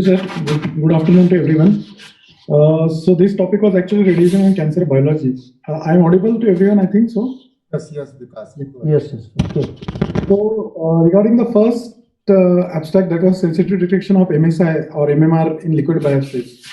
Sir, good afternoon to everyone. So this topic was actually radiation and cancer biology. I am audible to everyone, I think so. Yes, Vikas. Yes. Okay. So regarding the first abstract, that was sensitive detection of MSI or MMR in liquid biopsies.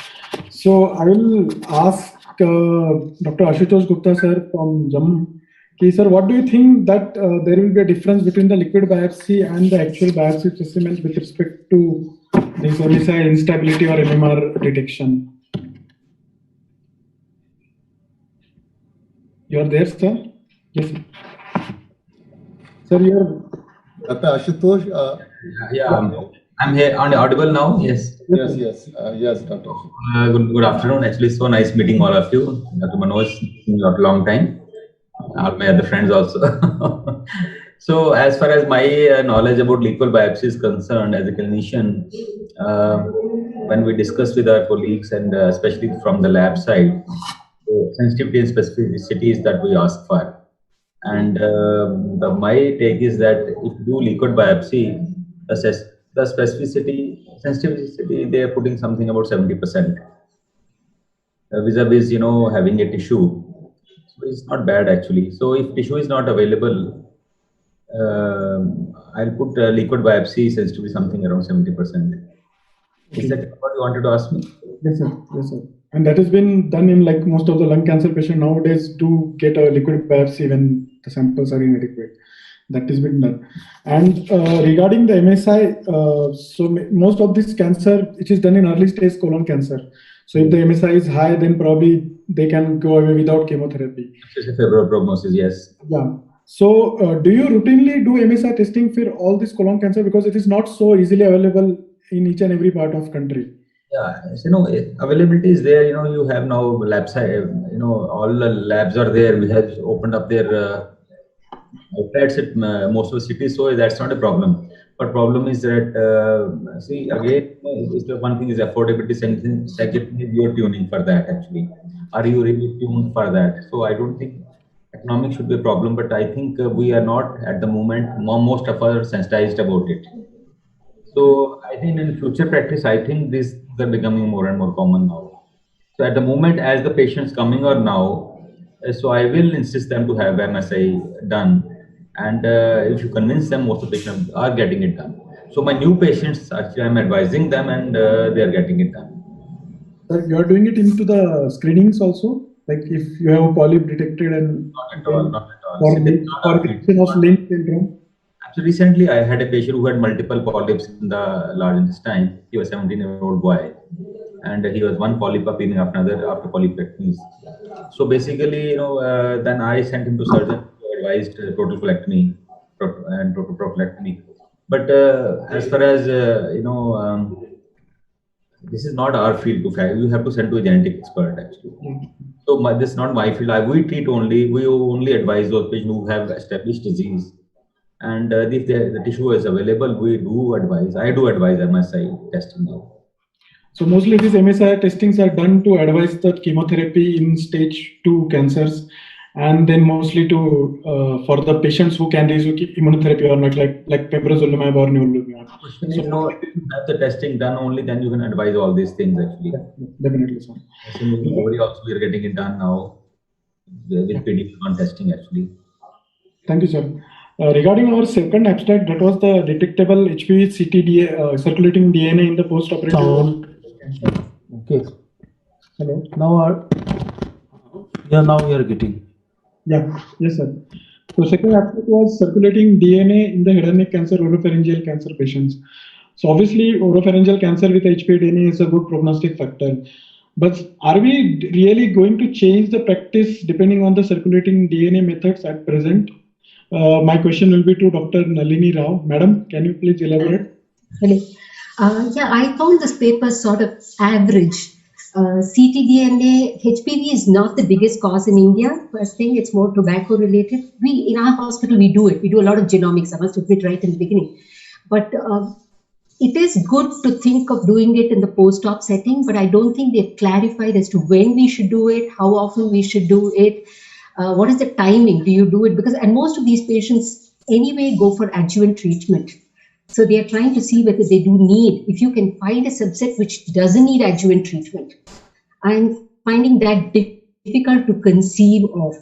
So I will ask Dr. Ashutosh Gupta sir from Jammu. Okay, sir, what do you think that there will be a difference between the liquid biopsy and the actual biopsy specimens with respect to this MSI instability or MMR detection? You are there, sir? Yes, sir. Sir, you are. Dr. Ashutosh. I'm here. Audible now? Yes. Yes, Dr. Ashutosh. Good afternoon. Actually, so nice meeting all of you. Dr. Manoj, in a long time. All my other friends also. So, as far as my knowledge about liquid biopsy is concerned, as a clinician, when we discuss with our colleagues and especially from the lab side, sensitivity and specificities that we ask for. And my take is that if you do liquid biopsy, the specificity, sensitivity, they are putting something about 70%. Vis-a-vis, having a tissue. So it's not bad actually. So if tissue is not available, I'll put liquid biopsy sensitivity something around 70%. Is that what you wanted to ask me? Yes, sir. Yes, sir. And that has been done in like most of the lung cancer patients nowadays do get a liquid biopsy when the samples are inadequate. That has been done. And regarding the MSI, so most of this cancer, it is done in early stage colon cancer. So if the MSI is high, then probably they can go away without chemotherapy. It's a favorable prognosis, yes. Yeah. So do you routinely do MSI testing for all this colon cancer because it is not so easily available in each and every part of country? Yeah, availability is there. You have now labs. All the labs are there. We have opened up their outlets at most of the cities, so that's not a problem. But problem is that see again, one thing is affordability. Second is your tuning for that. Actually, are you really tuned for that? So I don't think economics should be a problem, but I think we are not at the moment. Most of us are sensitized about it. So I think in future practice, I think these are becoming more and more common now. So at the moment, as the patients coming or now, so I will insist them to have MSI done. And if you convince them, most of the patients are getting it done. So my new patients, actually, I'm advising them and they are getting it done. Sir, you are doing it into the screenings also? Like if you have a polyp detected and... Not at all, not at all. For detection of Lynch syndrome? So recently, I had a patient who had multiple polyps in the large intestine. He was a 17-year-old boy, and he was one polyp appearing after another after polypectomies. So basically, then I sent him to surgeon who advised total colectomy and total prophylactomy. But as far as this is not our field to find. You have to send to a genetic expert actually. So this is not my field. We only advise those patients who have established disease. And if the tissue is available, I do advise MSI testing now. So mostly these MSI testings are done to advise the chemotherapy in stage 2 cancers, and then mostly to for the patients who can receive immunotherapy or not, like pembrolizumab or nivolumab. So have the testing done only, then you can advise all these things actually. Definitely, sir. Also, we are getting it done now with PD-1 testing actually. Thank you, sir. Regarding our second abstract, that was the detectable HPV ctDNA, circulating DNA in the post-operative. Okay. Hello. Now we are getting. Yeah. Yes, sir. So second abstract was circulating DNA in the head and neck cancer, oropharyngeal cancer patients. So obviously, oropharyngeal cancer with HPV DNA is a good prognostic factor. But are we really going to change the practice depending on the circulating DNA methods at present? My question will be to Dr. Nalini Rao. Madam, can you please elaborate? Hello. Yeah, I found this paper sort of average. ctDNA, HPV is not the biggest cause in India. First thing, it's more tobacco related. In our hospital, we do it. We do a lot of genomics. I must admit right in the beginning. But it is good to think of doing it in the post-op setting, but I don't think they've clarified as to when we should do it, how often we should do it. What is the timing? Do you do it? And most of these patients anyway go for adjuvant treatment. So they are trying to see whether they do need, if you can find a subset which doesn't need adjuvant treatment. I'm finding that difficult to conceive of.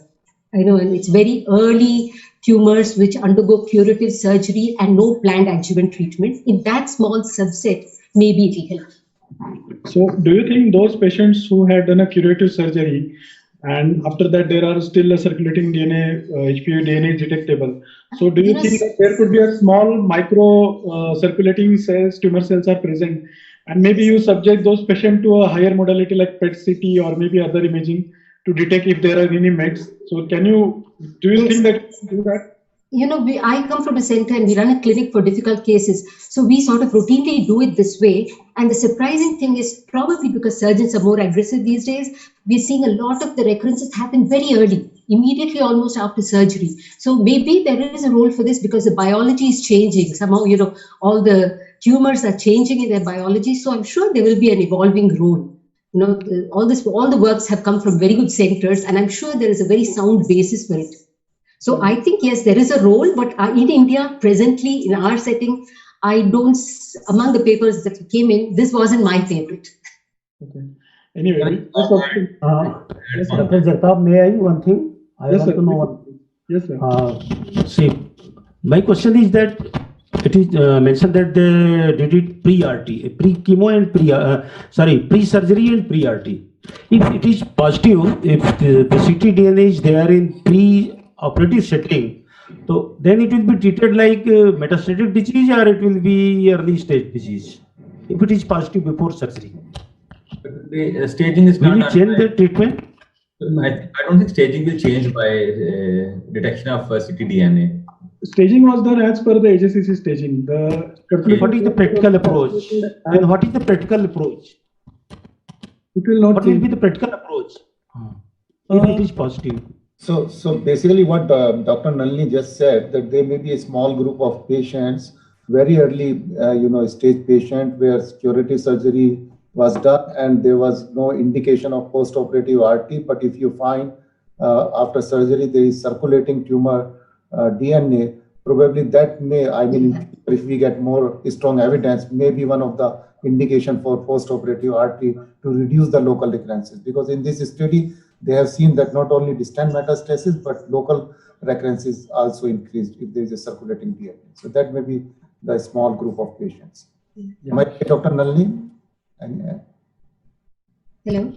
I know, and it's very early tumors which undergo curative surgery and no planned adjuvant treatment. In that small subset, maybe it will help. So do you think those patients who had done a curative surgery and after that there are still a circulating DNA, HPV DNA detectable? So do you think that there could be a small micro circulating cells, tumor cells are present, and maybe you subject those patients to a higher modality like PET CT or maybe other imaging to detect if there are any mets? So do you think that you can do that? You know, I come from a center and we run a clinic for difficult cases. So we sort of routinely do it this way. And the surprising thing is probably because surgeons are more aggressive these days, we're seeing a lot of the recurrences happen very early, immediately almost after surgery. So maybe there is a role for this because the biology is changing. Somehow, you know, all the tumors are changing in their biology. So I'm sure there will be an evolving role. You know, all the works have come from very good centers, and I'm sure there is a very sound basis for it. So I think, yes, there is a role, but in India, presently, in our setting, I don't, among the papers that came in, this wasn't my favorite. Okay. Anyway, Dr. Jagtap, may I one thing? I Yes, want sir. to know one thing. yes, sir. See, my question is that it is mentioned that they did it pre-RT, pre-chemo and pre-surgery and pre-RT. If it is positive, if the ctDNA is there in pre-operative setting, so then it will be treated like metastatic disease or it will be early stage disease. If it is positive before surgery, The staging is will not you done change by- the treatment? I don't think staging will change by detection of ctDNA. Staging was done as per the AJCC staging. What is the practical approach? And what is the practical approach? It will not What will change. be the practical approach if it is positive? So basically what Dr. Nalini just said, that there may be a small group of patients, very early, stage patient where curative surgery was done and there was no indication of post-operative RT. But if you find after surgery there is circulating tumor DNA, probably that may, if we get more strong evidence, may be one of the indication for post-operative RT to reduce the local recurrences. Because in this study, they have seen that not only distant metastasis, but local recurrences also increased if there is a circulating DNA. So that may be the small group of patients. Yeah. Might be Dr. Nalini? Hello?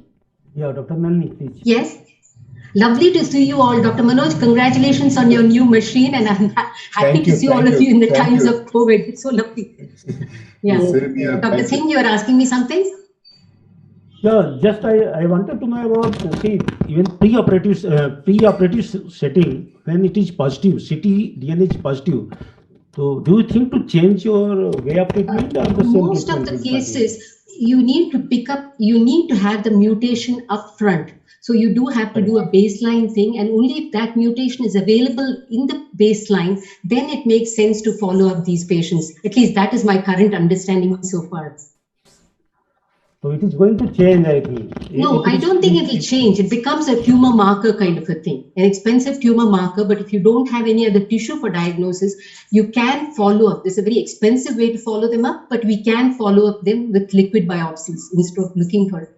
Yeah, Dr. Nalini, please. Yes? Lovely to see you all. Dr. Manoj, congratulations on your new machine, and I'm happy to see all of you in the times of COVID. It's so lovely. Yeah. Dr. Singh, you are asking me something? Yeah, just I wanted to know about, see, even pre-operative setting, when it is positive, ctDNA is positive. So do you think to change your way of treatment or the same Most of treatment the is cases, you need to have the mutation up front. So you do have to do a baseline thing, and only if that mutation is available in the baseline, then it makes sense to follow up these patients. At least that is my current understanding so far. So it is going to change, I think. No, I don't think it will change. It becomes a tumor marker kind of a thing, an expensive tumor marker. But if you don't have any other tissue for diagnosis, you can follow up. There's a very expensive way to follow them up, but we can follow up them with liquid biopsies instead of looking for it.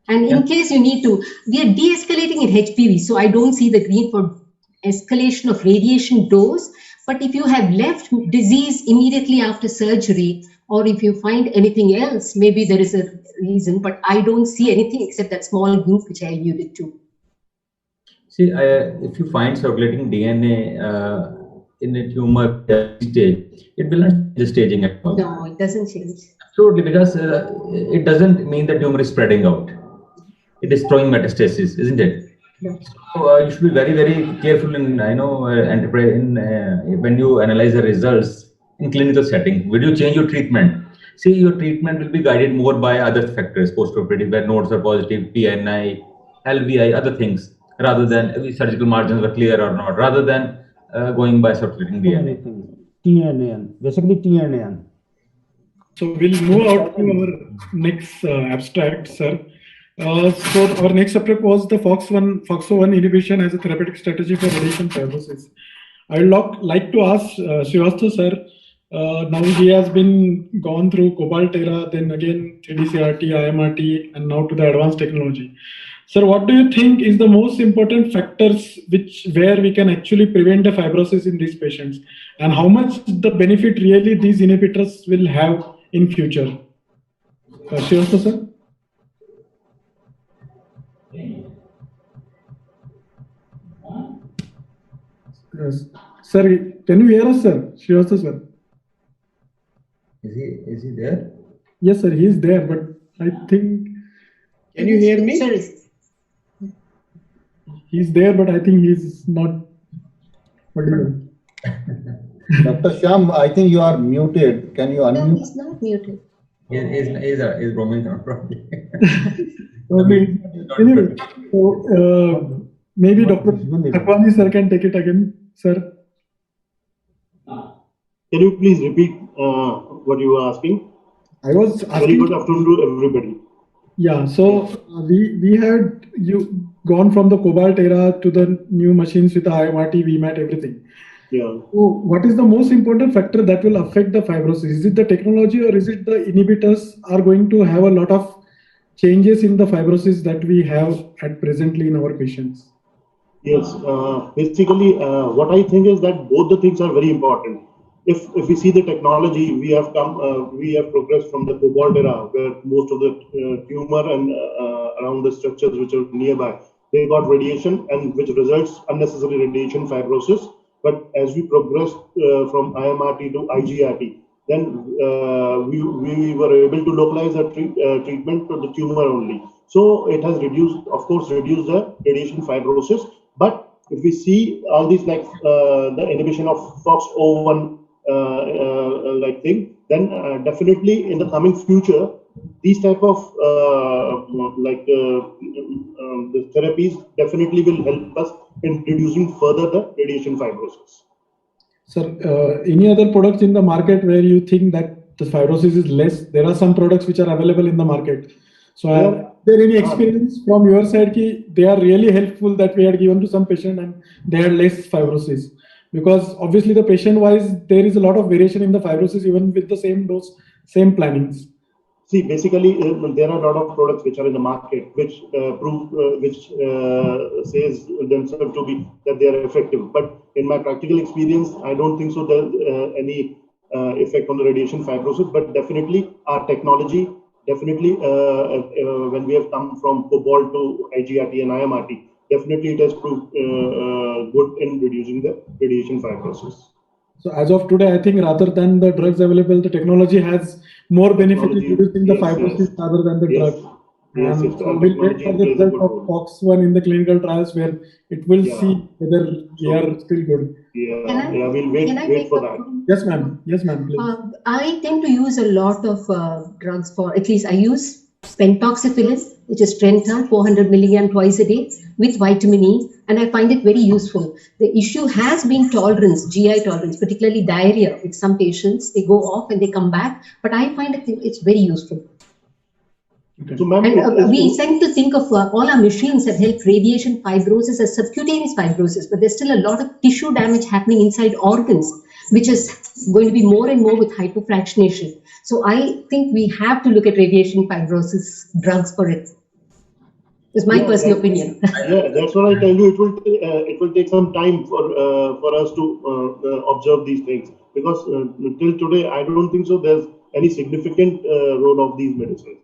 And in case you need to, we are de-escalating in HPV. So I don't see the need for escalation of radiation dose. But if you have left disease immediately after surgery, or if you find anything else, maybe there is a reason, but I don't see anything except that small group which I alluded to. See, if you find circulating DNA in a tumor stage, it will not change the staging at all. No, it doesn't change. Absolutely, because it doesn't mean the tumor is spreading out. It is throwing metastasis, isn't it? Yeah. So you should be very, very careful in, when you analyze the results in clinical setting. Will you change your treatment? See, your treatment will be guided more by other factors, post-operative, where nodes are positive, PNI, LVI, other things, rather than surgical margins were clear or not, rather than going by circulating DNA. TNAN, basically TNAN. So we'll move out to our next abstract, sir. So our next abstract was the FOXO1 inhibition as a therapeutic strategy for radiation fibrosis. I would like to ask Srivastava sir, Now he has been gone through Cobalt era, then again 3D-CRT, IMRT, and now to the advanced technology. Sir, what do you think is the most important factors where we can actually prevent the fibrosis in these patients, and how much the benefit really these inhibitors will have in future? Srivastava, sir? Yes. Sir, can you hear us, sir? Srivastava, sir? Is he there? Yes, sir, he is there, but I think Can you hear me? Sir, he's there, but I think he's not. What do you know? Dr. Shyam, I think you are muted. Can you no, unmute? he's not muted. Is roaming around probably. Okay. Anyway, so maybe Dr. Akwani sir can take it again, sir. Can you please repeat what you were asking? I was Very asking. good afternoon to everybody. Yeah, so we had gone from the Cobalt era to the new machines with the IMRT, VMAT, everything. Yeah. So what is the most important factor that will affect the fibrosis? Is it the technology or is it the inhibitors are going to have a lot of changes in the fibrosis that we have at presently in our patients? Yes. Basically, what I think is that both the things are very important. If we see the technology, we have progressed from the Cobalt era, where most of the tumor and around the structures which are nearby, they got radiation, and which results unnecessary radiation fibrosis. But as we progressed from IMRT to IGRT, then we were able to localize the treatment to the tumor only. So it has reduced the radiation fibrosis. But if we see all these like the inhibition of FOXO1 like thing, then definitely in the coming future, these type of the therapies definitely will help us in reducing further the radiation fibrosis. Sir, any other products in the market where you think that the fibrosis is less? There are some products which are available in the market. So are there any experience from your side that they are really helpful that we had given to some patient and they had less fibrosis? Because obviously the patient wise, there is a lot of variation in the fibrosis even with the same dose, same plannings. See, basically, there are a lot of products which are in the market which says themselves to be that they are effective. But in my practical experience, I don't think so there's any effect on the radiation fibrosis. But definitely, our technology, when we have come from Cobalt to IGRT and IMRT, definitely it has proved good in reducing the radiation fibrosis. So as of today, I think rather than the drugs available, the technology has more benefit in reducing the fibrosis rather than the drug. Yes, and so we'll wait for the result of FOX1 in the clinical trials where it will see whether we are still good. We'll wait for that. Yes, ma'am. Yes, ma'am. Please. I tend to use a lot of drugs for, at least I use pentoxifillin, which is Trental, 400 milligram twice a day with vitamin E, and I find it very useful. The issue has been tolerance, GI tolerance, particularly diarrhea with some patients. They go off and they come back, but I find it's very useful. Okay. So, ma'am, and we tend to think of all our machines that help radiation fibrosis as subcutaneous fibrosis, but there's still a lot of tissue damage happening inside organs, which is going to be more and more with hypofractionation. So I think we have to look at radiation fibrosis drugs for it. Is my personal opinion. Yeah, that's what I tell you. It will take some time for us to observe these things, because till today I don't think so there's any significant role of these medicines.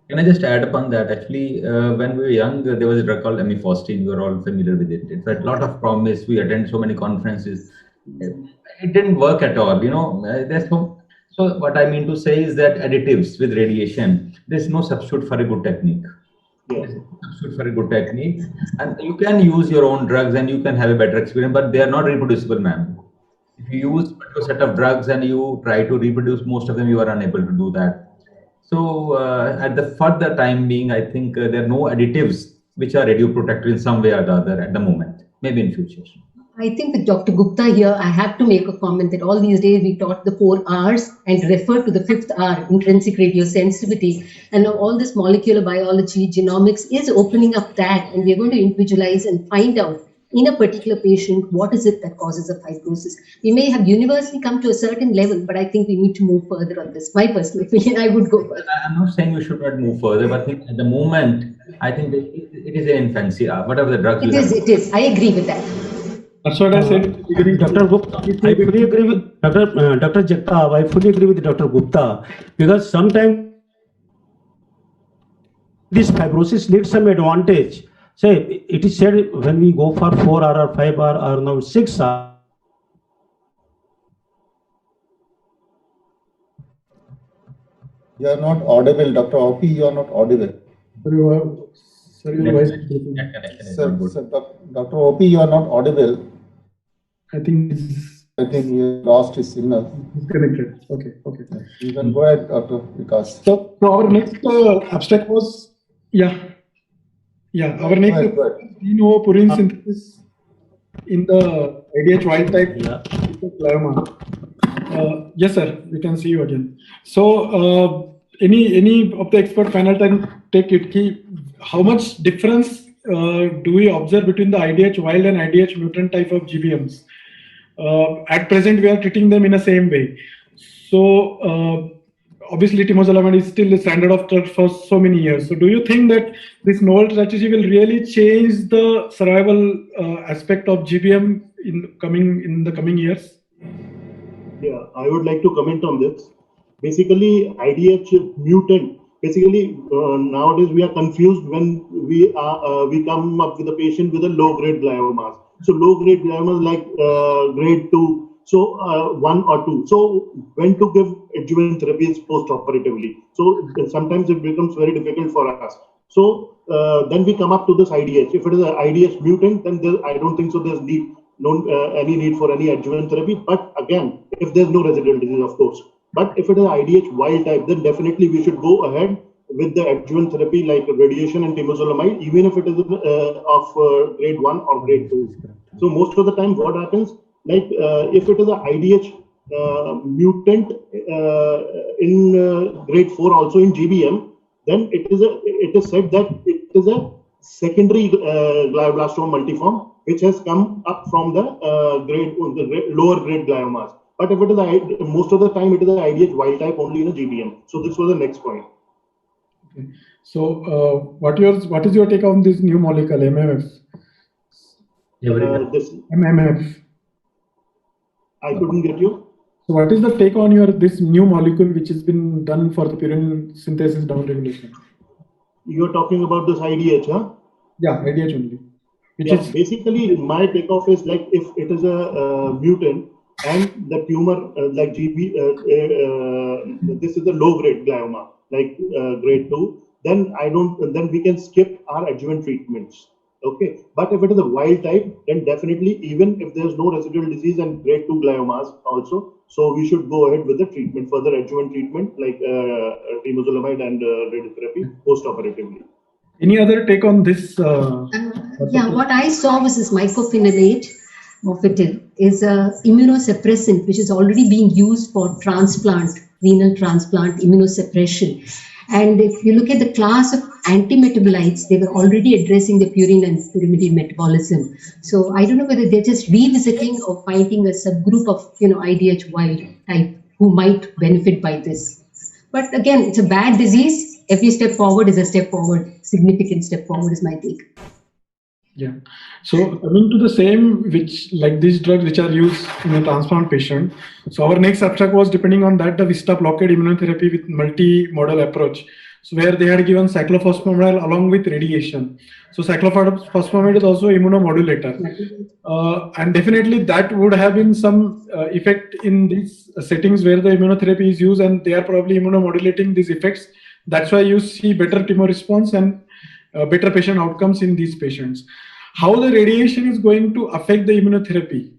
Can I just add upon that? Actually, when we were young, there was a drug called amifostine. We were all familiar with it. It had a lot of promise. We attended so many conferences. It didn't work at all. You know, so what I mean to say is that additives with radiation, there's no substitute for a good technique. Yeah. Substitute for a good technique, and you can use your own drugs and you can have a better experience, but they are not reproducible, ma'am. If you use a set of drugs and you try to reproduce most of them, you are unable to do that. So at the further time being, I think there are no additives which are radioprotective in some way or the other at the moment, maybe in future. I think with Dr. Gupta here, I have to make a comment that all these days we taught the 4 R's and refer to the 5th R, intrinsic radiosensitivity. And now all this molecular biology, genomics is opening up that, and we're going to individualize and find out in a particular patient, what is it that causes a fibrosis? We may have universally come to a certain level, but I think we need to move further on this. My personal opinion, I would go further. I'm not saying we should not move further, but I think at the moment, I think it is in infancy. Whatever the drugs we have. It is. I agree with that. That's what I said at the beginning. Dr. Gupta, I fully agree with Dr. Jagtap. I fully agree with Dr. Gupta, because sometimes this fibrosis needs some advantage. Say, it is said when we go for 4 hour or 5 hour or now 6 hour. You are not audible, Dr. Opi, you are not audible. Sorry, your voice is breaking. Sir, Dr. Opi, you are not audible. I think it's I think he lost his signal. disconnected. Okay. You can go ahead, Dr. Vikas. So our next abstract was, our next Go ahead. de novo purine synthesis in the IDH wild type Yeah. glioma. Yes, sir. We can see you again. So, any of the expert panel can take it. How much difference do we observe between the IDH wild and IDH mutant type of GBMs? At present, we are treating them in the same way. So, obviously, temozolomide is still the standard of care for so many years. So, do you think that this novel strategy will really change the survival aspect of GBM in the coming years? Yeah, I would like to comment on this. Basically, IDH mutant. Basically, nowadays we are confused when we come up with a patient with a low-grade gliomas. So low-grade gliomas like grade 2, so 1 or 2. So when to give adjuvant therapies post-operatively. So sometimes it becomes very difficult for us. So then we come up to this IDH. If it is an IDH mutant, then I don't think so. There's any need for any adjuvant therapy. But again, if there's no residual disease, of course. But if it is IDH wild type, then definitely we should go ahead with the adjuvant therapy like radiation and temozolomide, even if it is of grade 1 or grade 2. So most of the time, what happens, like if it is an IDH mutant in grade 4 also in GBM, then it is said that it is a secondary glioblastoma multiforme, which has come up from the lower grade gliomas. But if it is most of the time it is an IDH wild type only in a GBM. So this was the next point. Okay. So what is your take on this new molecule MMF? This MMF. I couldn't get you. So what is the take on this new molecule which has been done for the purine synthesis downregulation? You are talking about this IDH, huh? Yeah, IDH only. Basically, my takeoff is like if it is a mutant and the tumor like GB, this is a low grade glioma, like grade 2, then then we can skip our adjuvant treatments. Okay, but if it is a wild type, then definitely, even if there's no residual disease and grade 2 gliomas also, so we should go ahead with the treatment, further adjuvant treatment like temozolomide and radiotherapy post-operatively. Any other take on this? What I saw was this mycophenolate mofetil is a immunosuppressant which is already being used for transplant, renal transplant, immunosuppression. And if you look at the class of antimetabolites, they were already addressing the purine and pyrimidine metabolism. So I don't know whether they're just revisiting or finding a subgroup of IDH wild type who might benefit by this. But again, it's a bad disease. Every step forward is a step forward. Significant step forward is my take. Yeah. So coming to the same, which like these drugs which are used in a transplant patient. So our next abstract was depending on that, the VISTA blockade immunotherapy with multi-modal approach. So where they had given cyclophosphamide along with radiation. So cyclophosphamide is also immunomodulator. And definitely that would have been some effect in these settings where the immunotherapy is used, and they are probably immunomodulating these effects. That's why you see better tumor response and better patient outcomes in these patients. How the radiation is going to affect the immunotherapy?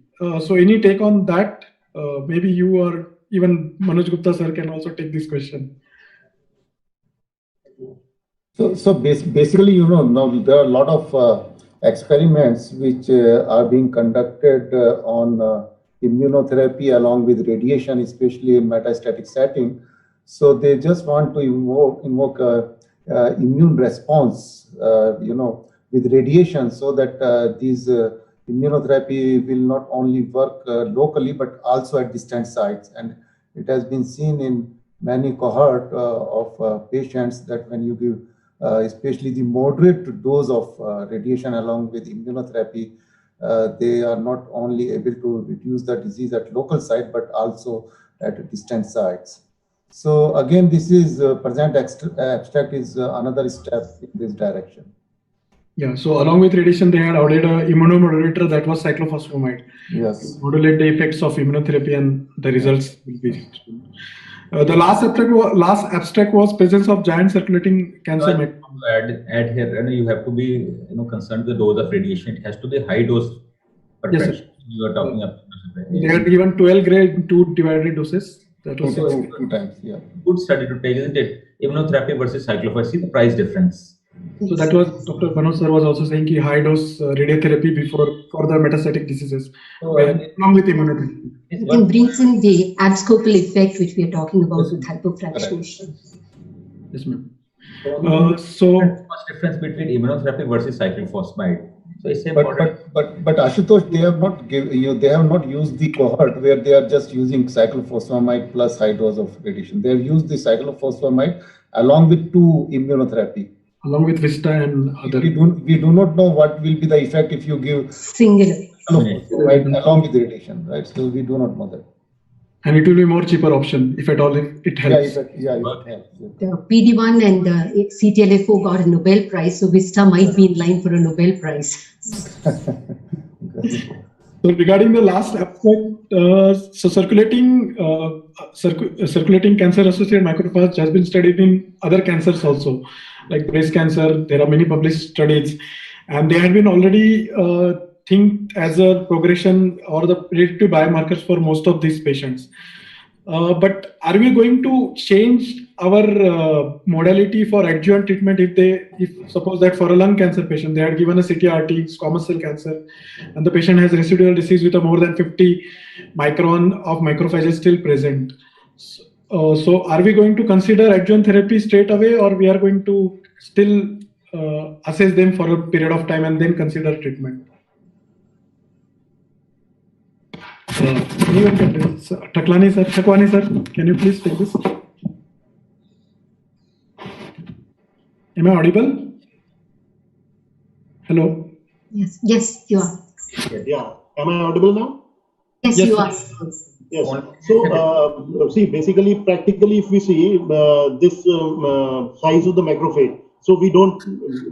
So any take on that? Maybe you or even Manoj Gupta sir can also take this question. So basically, now there are a lot of experiments which are being conducted on immunotherapy along with radiation, especially in metastatic setting. So they just want to invoke immune response, with radiation, so that these immunotherapy will not only work locally, but also at distant sites. And it has been seen in many cohort of patients that when you give, especially the moderate dose of radiation along with immunotherapy, they are not only able to reduce the disease at local site, but also at distant sites. So again, this is present abstract is another step in this direction. Yeah, so along with radiation, they had added a immunomodulator that was cyclophosphamide. Yes. Modulate the effects of immunotherapy, and the results will be. The last abstract was presence of giant circulating cancer. Add here, you have to be concerned with the dose of radiation. It has to be high dose per Yes, fraction. You are talking about. They had given 12 grade 2 divided doses. That was Two times, yeah. Good study to take, isn't it? Immunotherapy versus cyclophosphamide. See the price difference. So that was Dr. Manoj sir was also saying high dose radiotherapy before for the metastatic diseases, along with immunotherapy. It brings in the abscopal effect, which we are talking about with hypofractionation. Yes, ma'am. So much difference between immunotherapy versus cyclophosphamide. So it's important. But Ashutosh, they have not they have not used the cohort where they are just using cyclophosphamide plus high dose of radiation. They have used the cyclophosphamide along with 2 immunotherapy. Along with Vista and other. We do not know what will be the effect if you give singular along with radiation, right? So we do not know that. And it will be more cheaper option if at all it helps. Yeah, it helps. The PD-1 and the CTLA-4 got a Nobel Prize, so Vista might be in line for a Nobel Prize. So regarding the last abstract, so circulating cancer-associated macrophages has been studied in other cancers also, like breast cancer. There are many published studies, and they have been already think as a progression or the predictive biomarkers for most of these patients. But are we going to change our modality for adjuvant treatment if suppose that for a lung cancer patient, they had given a CTRT, squamous cell cancer, and the patient has residual disease with a more than 50 micron of macrophages still present. So are we going to consider adjuvant therapy straight away, or we are going to still assess them for a period of time and then consider treatment? Anyone can do it. Chakwani sir, can you please take this? Am I audible? Hello? Yes, you are. Yeah. Am I audible now? Yes, you are. Yes. So, see, basically, practically, if we see this size of the macrophage, so we don't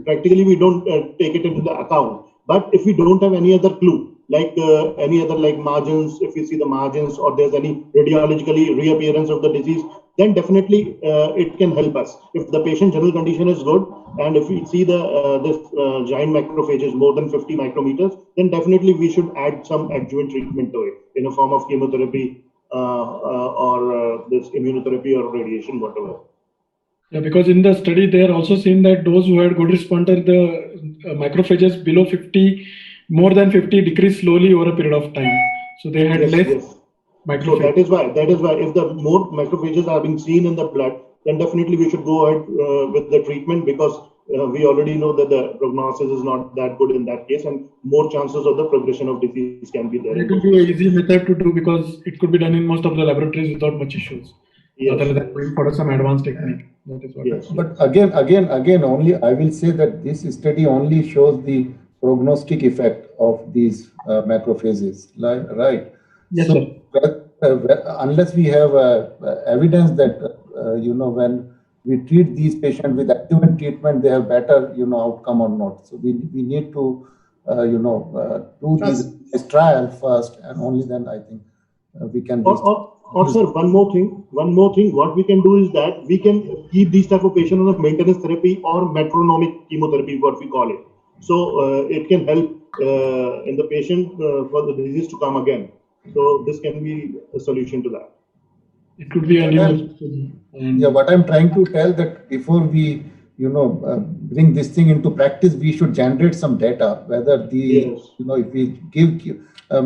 take it into the account. But if we don't have any other clue, like any other like margins, if we see the margins or there's any radiologically reappearance of the disease, then definitely it can help us. If the patient general condition is good, and if we see this giant macrophages more than 50 micrometers, then definitely we should add some adjuvant treatment to it in a form of chemotherapy or this immunotherapy or radiation, whatever. Yeah, because in the study they are also seen that those who had good responder, the macrophages below 50, more than 50 decrease slowly over a period of time. So they had less macrophages. So that is why if the more macrophages are being seen in the blood, then definitely we should go ahead with the treatment, because we already know that the prognosis is not that good in that case, and more chances of the progression of disease can be there. It will be an easy method to do because it could be done in most of the laboratories without much issues. Yes. Other than going for some advanced technique. That is what. Yes. But again, only I will say that this study only shows the prognostic effect of these macrophages, right? Yes, so, sir. Unless we have evidence that when we treat these patients with adjuvant treatment, they have better outcome or not. So we need to do this trial first, and only then I think we can. Or sir, one more thing. What we can do is that we can keep these type of patients on a maintenance therapy or metronomic chemotherapy, what we call it. So it can help in the patient for the disease to come again. So this can be a solution to that. It could be a new. Yeah, what I'm trying to tell that before we bring this thing into practice, we should generate some data whether the if we give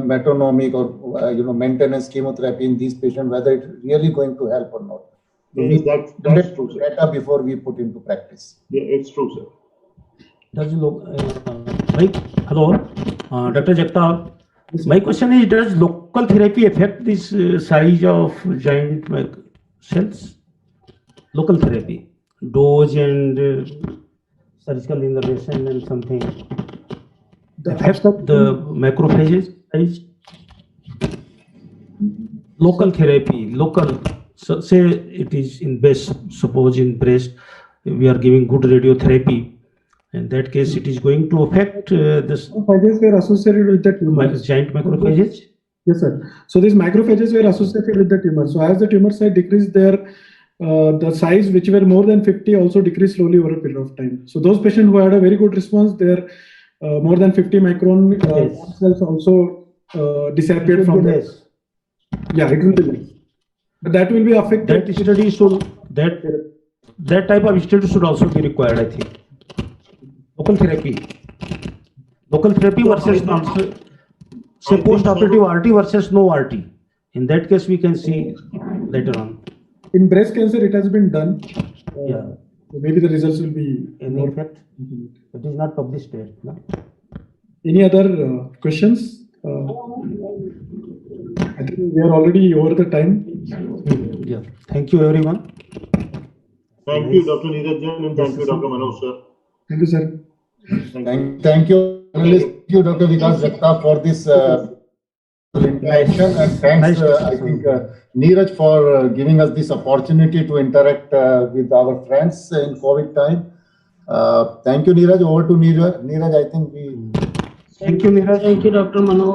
metronomic or maintenance chemotherapy in these patients, whether it's really going to help or not. So yes, that's true, sir. Data before we put into practice. Yeah, it's true, sir. Hello. Dr. Jagtap, my question is, does local therapy affect this size of giant cells? Local therapy, dose and surgical intervention and something. Affect the macrophages size? Local therapy, local, so say it is in breast, suppose in breast, we are giving good radiotherapy. In that case, it is going to affect this Macrophages were associated with the tumor. giant macrophages. Yes, sir. So these macrophages were associated with the tumor. So as the tumor size decreased, the size which were more than 50 also decreased slowly over a period of time. So those patients who had a very good response, their more than 50 micron Yes. cells also disappeared from Yes. the. Yeah, it will be less. But that will be affected. That study should, that type of study should also be required, I think. Local therapy versus not, say post-operative RT versus no RT. In that case, we can see later on. In breast cancer, it has been done. Yeah. So maybe the results will be In more. fact, it is not published yet. No? Any other questions? I think we are already over the time. Yeah. Thank you, everyone. Thank you, Dr. Neeraj Jain, and thank you, Dr. Manoj, sir. Thank you, sir. Thank you, analyst. Thank you, Dr. Vikas Jagtap, for this interaction, and thanks, I think, Neeraj, for giving us this opportunity to interact with our friends in COVID time. Thank you, Neeraj. Over to Neeraj. Neeraj, I think we. Thank you, Neeraj. Thank you, Dr. Manoj.